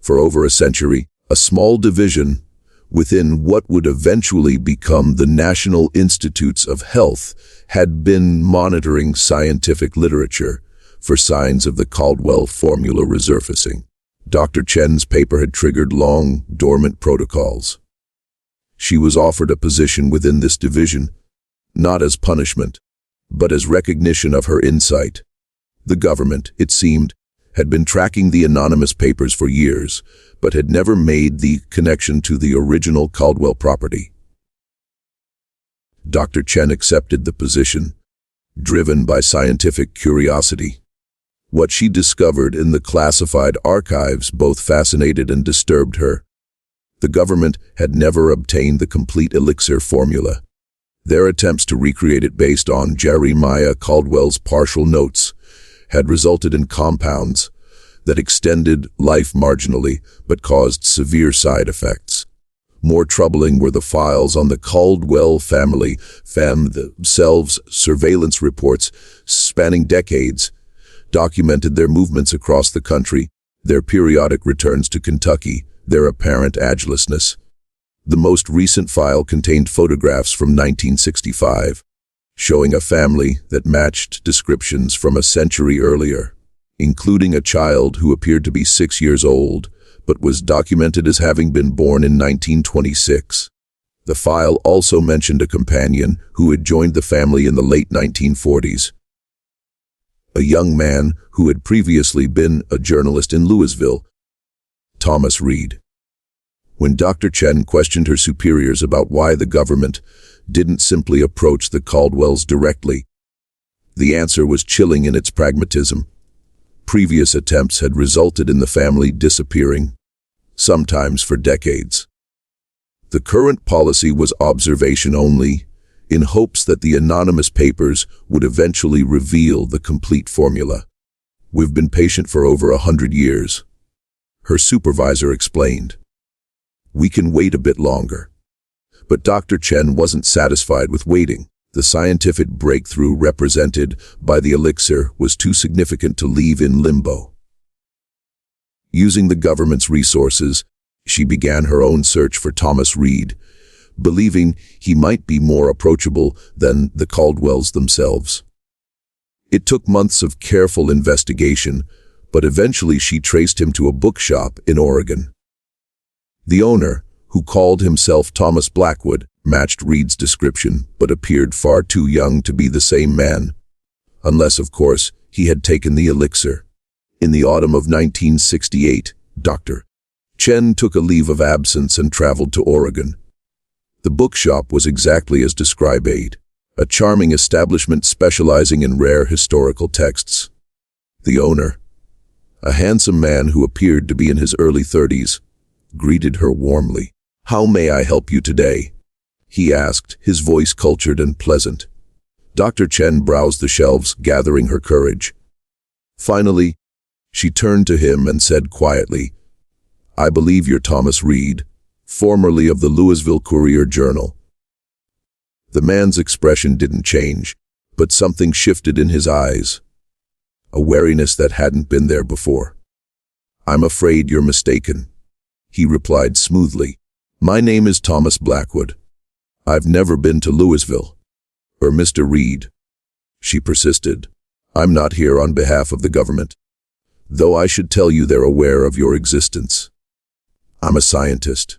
For over a century, a small division within what would eventually become the National Institutes of Health had been monitoring scientific literature for signs of the Caldwell formula resurfacing. Dr. Chen's paper had triggered long, dormant protocols. She was offered a position within this division, not as punishment, but as recognition of her insight. The government, it seemed, had been tracking the anonymous papers for years, but had never made the connection to the original Caldwell property. Dr. Chen accepted the position, driven by scientific curiosity. What she discovered in the classified archives both fascinated and disturbed her. The government had never obtained the complete elixir formula. Their attempts to recreate it based on Jeremiah Caldwell's partial notes had resulted in compounds that extended life marginally but caused severe side effects. More troubling were the files on the Caldwell family themselves. Surveillance reports spanning decades documented their movements across the country, their periodic returns to Kentucky, their apparent agelessness. The most recent file contained photographs from 1965, showing a family that matched descriptions from a century earlier, including a child who appeared to be 6 years old, but was documented as having been born in 1926. The file also mentioned a companion who had joined the family in the late 1940s, a young man who had previously been a journalist in Louisville, Thomas Reed. When Dr. Chen questioned her superiors about why the government didn't simply approach the Caldwells directly, the answer was chilling in its pragmatism. Previous attempts had resulted in the family disappearing, sometimes for decades. The current policy was observation only, in hopes that the anonymous papers would eventually reveal the complete formula. "We've been patient for over 100 years," her supervisor explained. "We can wait a bit longer." But Dr. Chen wasn't satisfied with waiting. The scientific breakthrough represented by the elixir was too significant to leave in limbo. Using the government's resources, she began her own search for Thomas Reed, believing he might be more approachable than the Caldwells themselves. It took months of careful investigation, but eventually she traced him to a bookshop in Oregon. The owner, who called himself Thomas Blackwood, matched Reed's description, but appeared far too young to be the same man, unless, of course, he had taken the elixir. In the autumn of 1968, Dr. Chen took a leave of absence and traveled to Oregon. The bookshop was exactly as described, a charming establishment specializing in rare historical texts. The owner, a handsome man who appeared to be in his early 30s, greeted her warmly. "How may I help you today?" he asked, his voice cultured and pleasant. Dr. Chen browsed the shelves, gathering her courage. Finally, she turned to him and said quietly, "I believe you're Thomas Reed, formerly of the Louisville Courier-Journal." The man's expression didn't change, but something shifted in his eyes, a wariness that hadn't been there before. "I'm afraid you're mistaken," he replied smoothly. "My name is Thomas Blackwood. I've never been to Louisville." "Or Mr. Reed," she persisted, "I'm not here on behalf of the government, though I should tell you they're aware of your existence. I'm a scientist.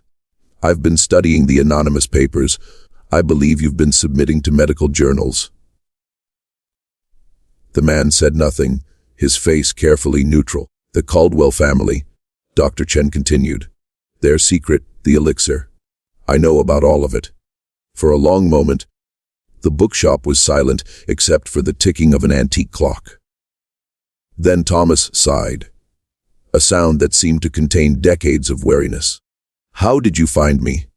I've been studying the anonymous papers I believe you've been submitting to medical journals." The man said nothing, his face carefully neutral. "The Caldwell family," Dr. Chen continued. "Their secret, the elixir. I know about all of it." For a long moment, the bookshop was silent except for the ticking of an antique clock. Then Thomas sighed, a sound that seemed to contain decades of wariness. "How did you find me?"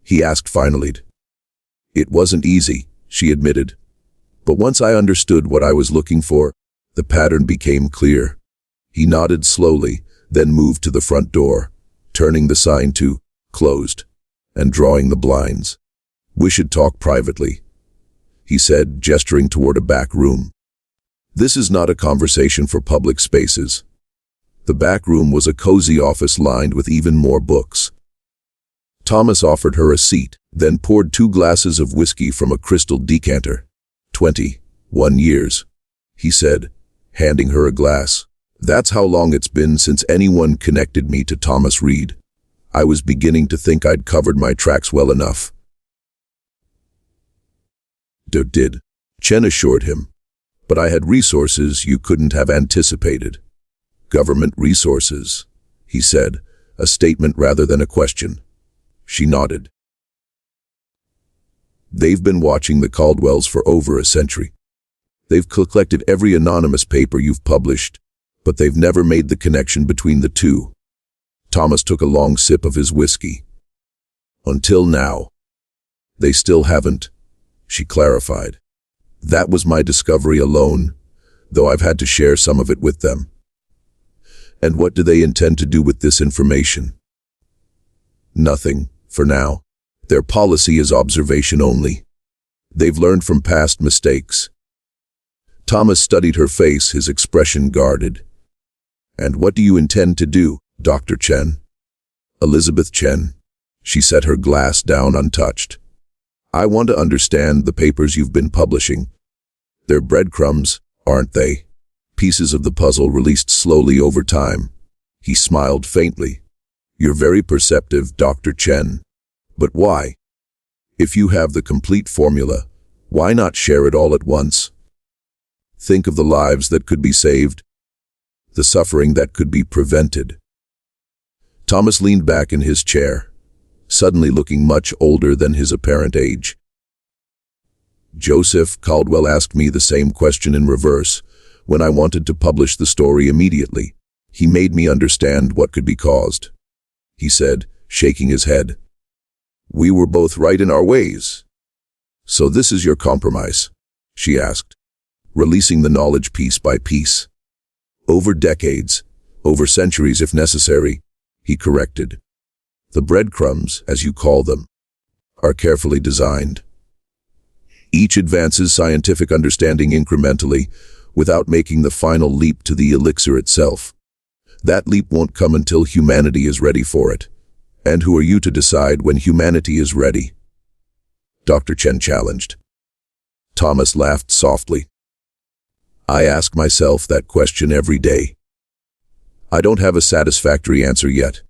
he asked finally. "It wasn't easy," she admitted. "But once I understood what I was looking for, the pattern became clear." He nodded slowly, then moved to the front door, turning the sign to "closed" and drawing the blinds. "We should talk privately," he said, gesturing toward a back room. "This is not a conversation for public spaces." The back room was a cozy office lined with even more books. Thomas offered her a seat, then poured 2 glasses of whiskey from a crystal decanter. 21 years, he said, handing her a glass. "That's how long it's been since anyone connected me to Thomas Reed. I was beginning to think I'd covered my tracks well enough." "Did," Chen assured him. "But I had resources you couldn't have anticipated." "Government resources," he said, a statement rather than a question. She nodded. "They've been watching the Caldwells for over a century. They've collected every anonymous paper you've published, but they've never made the connection between the two." Thomas took a long sip of his whiskey. "Until now. They still haven't," she clarified. "That was my discovery alone, though I've had to share some of it with them." "And what do they intend to do with this information?" "Nothing, for now. Their policy is observation only. They've learned from past mistakes." Thomas studied her face, his expression guarded. "And what do you intend to do, Dr. Chen?" "Elizabeth Chen." She set her glass down untouched. I want to understand the papers you've been publishing. They're breadcrumbs, aren't they? Pieces of the puzzle released slowly over time. He smiled faintly. You're very perceptive, Dr. Chen. But why? If you have the complete formula, why not share it all at once? Think of the lives that could be saved, the suffering that could be prevented. Thomas leaned back in his chair, suddenly looking much older than his apparent age. Joseph Caldwell asked me the same question in reverse when I wanted to publish the story immediately. He made me understand what could be caused. He said, shaking his head. We were both right in our ways. So this is your compromise? She asked, releasing the knowledge piece by piece. Over decades, over centuries if necessary, he corrected. The breadcrumbs, as you call them, are carefully designed. Each advances scientific understanding incrementally without making the final leap to the elixir itself. That leap won't come until humanity is ready for it. And who are you to decide when humanity is ready? Dr. Chen challenged. Thomas laughed softly. I ask myself that question every day. I don't have a satisfactory answer yet.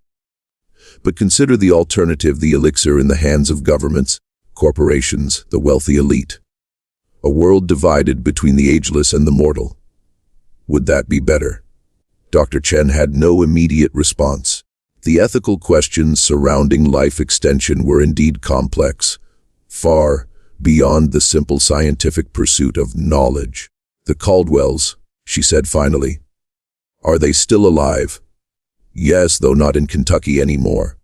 But consider the alternative, the elixir in the hands of governments, corporations, the wealthy elite. A world divided between the ageless and the mortal. Would that be better? Dr. Chen had no immediate response. The ethical questions surrounding life extension were indeed complex, far beyond the simple scientific pursuit of knowledge. The Caldwells, she said finally. Are they still alive? Yes, though not in Kentucky anymore.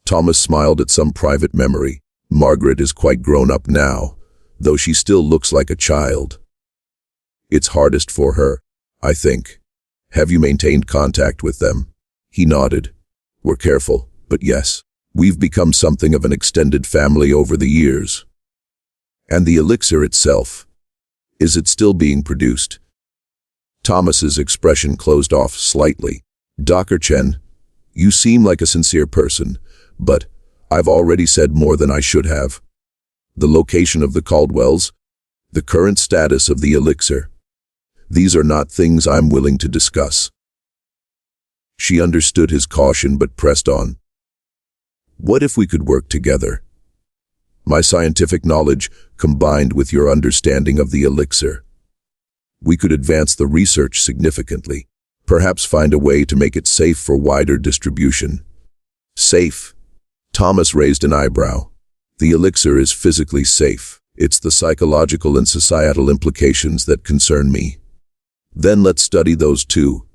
Thomas smiled at some private memory. Margaret is quite grown up now, though she still looks like a child. It's hardest for her, I think. Have you maintained contact with them? He nodded. We're careful, but yes, we've become something of an extended family over the years. And the elixir itself, is it still being produced? Thomas's expression closed off slightly. Dr. Chen, you seem like a sincere person, but I've already said more than I should have. The location of the Caldwells, the current status of the elixir. These are not things I'm willing to discuss. She understood his caution but pressed on. What if we could work together? My scientific knowledge combined with your understanding of the elixir. We could advance the research significantly, perhaps find a way to make it safe for wider distribution. Safe? Thomas raised an eyebrow. The elixir is physically safe. It's the psychological and societal implications that concern me. Then let's study those too,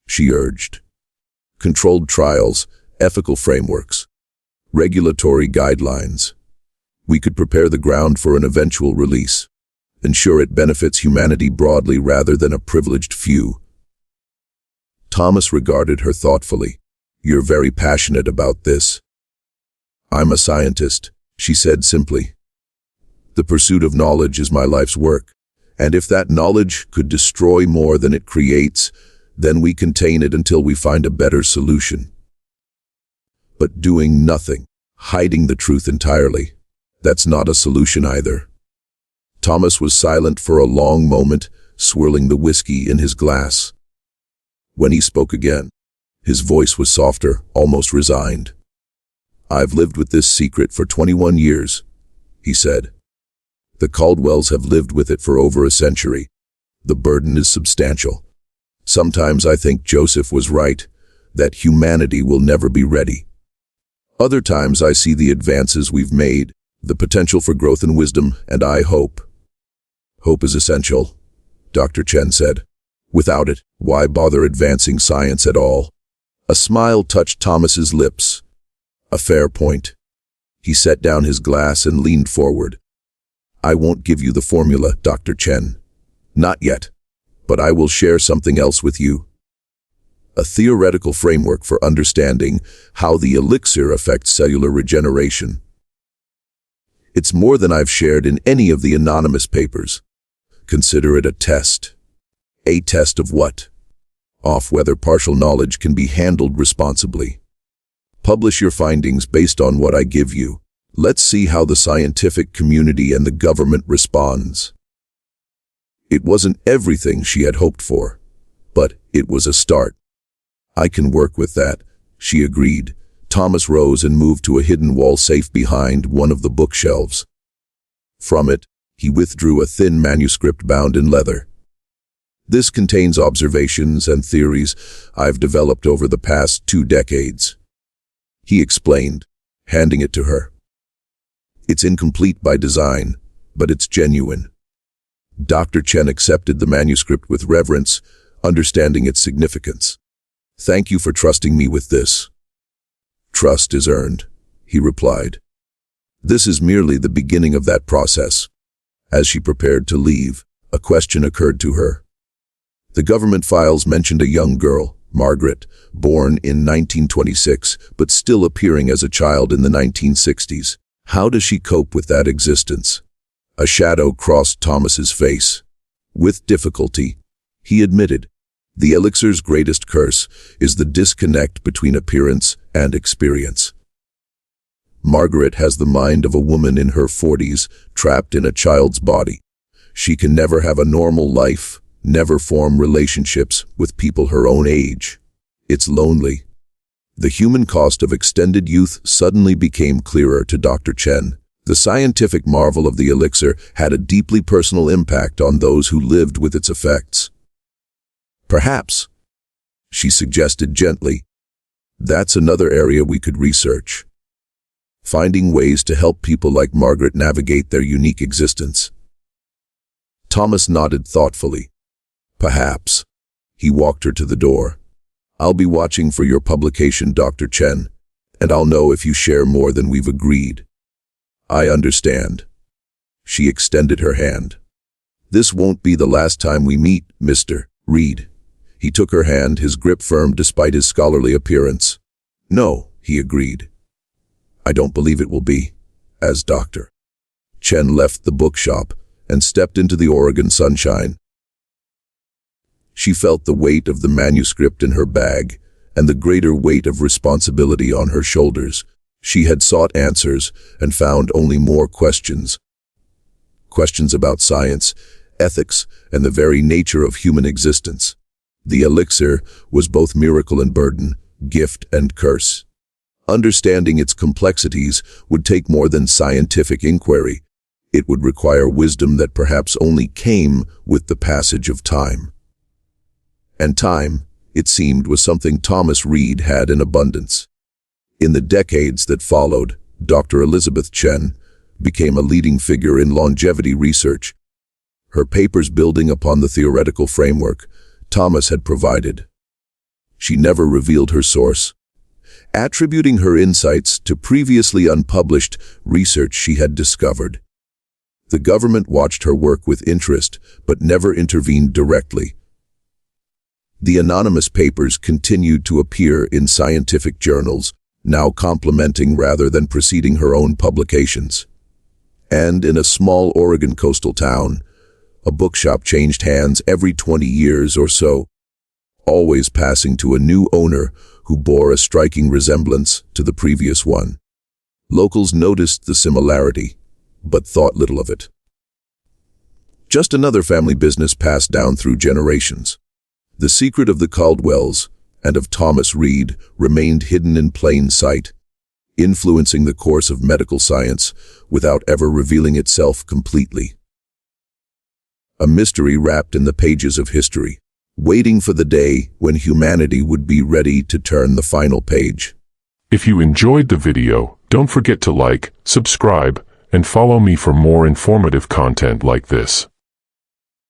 she urged. Controlled trials, ethical frameworks, regulatory guidelines. We could prepare the ground for an eventual release, ensure it benefits humanity broadly rather than a privileged few. Thomas regarded her thoughtfully. You're very passionate about this. I'm a scientist, she said simply. The pursuit of knowledge is my life's work. And if that knowledge could destroy more than it creates, then we contain it until we find a better solution. But doing nothing, hiding the truth entirely, that's not a solution either. Thomas was silent for a long moment, swirling the whiskey in his glass. When he spoke again, his voice was softer, almost resigned. I've lived with this secret for 21 years, he said. The Caldwells have lived with it for over a century. The burden is substantial. Sometimes I think Joseph was right, that humanity will never be ready. Other times I see the advances we've made, the potential for growth and wisdom, and I hope. Hope is essential, Dr. Chen said. Without it, why bother advancing science at all? A smile touched Thomas's lips. A fair point. He set down his glass and leaned forward. I won't give you the formula, Dr. Chen. Not yet. But I will share something else with you. A theoretical framework for understanding how the elixir affects cellular regeneration. It's more than I've shared in any of the anonymous papers. Consider it a test. A test of what? Of whether partial knowledge can be handled responsibly. Publish your findings based on what I give you. Let's see how the scientific community and the government responds. It wasn't everything she had hoped for, but it was a start. I can work with that, she agreed. Thomas rose and moved to a hidden wall safe behind one of the bookshelves. From it, he withdrew a thin manuscript bound in leather. This contains observations and theories I've developed over the past 2 decades, he explained, handing it to her. It's incomplete by design, but it's genuine. Dr. Chen accepted the manuscript with reverence, understanding its significance. Thank you for trusting me with this. Trust is earned, he replied. This is merely the beginning of that process. As she prepared to leave, a question occurred to her. The government files mentioned a young girl, Margaret, born in 1926, but still appearing as a child in the 1960s. How does she cope with that existence? A shadow crossed Thomas's face. With difficulty, he admitted, the elixir's greatest curse is the disconnect between appearance and experience. Margaret has the mind of a woman in her 40s, trapped in a child's body. She can never have a normal life, never form relationships with people her own age. It's lonely. The human cost of extended youth suddenly became clearer to Dr. Chen. The scientific marvel of the elixir had a deeply personal impact on those who lived with its effects. Perhaps, she suggested gently, that's another area we could research. Finding ways to help people like Margaret navigate their unique existence. Thomas nodded thoughtfully. Perhaps. He walked her to the door. I'll be watching for your publication, Dr. Chen, and I'll know if you share more than we've agreed. I understand. She extended her hand. This won't be the last time we meet, Mr. Reed. He took her hand, his grip firm despite his scholarly appearance. No, he agreed. I don't believe it will be. As Dr. Chen left the bookshop and stepped into the Oregon sunshine. She felt the weight of the manuscript in her bag and the greater weight of responsibility on her shoulders. She had sought answers and found only more questions. Questions about science, ethics, and the very nature of human existence. The elixir was both miracle and burden, gift and curse. Understanding its complexities would take more than scientific inquiry. It would require wisdom that perhaps only came with the passage of time. And time, it seemed, was something Thomas Reed had in abundance. In the decades that followed, Dr. Elizabeth Chen became a leading figure in longevity research, her papers building upon the theoretical framework Thomas had provided. She never revealed her source, attributing her insights to previously unpublished research she had discovered. The government watched her work with interest, but never intervened directly. The anonymous papers continued to appear in scientific journals, now complementing rather than preceding her own publications. And in a small Oregon coastal town, a bookshop changed hands every 20 years or so, always passing to a new owner who bore a striking resemblance to the previous one. Locals noticed the similarity, but thought little of it. Just another family business passed down through generations. The secret of the Caldwells and of Thomas Reed remained hidden in plain sight, influencing the course of medical science without ever revealing itself completely. A mystery wrapped in the pages of history, waiting for the day when humanity would be ready to turn the final page. If you enjoyed the video, don't forget to like, subscribe, and follow me for more informative content like this.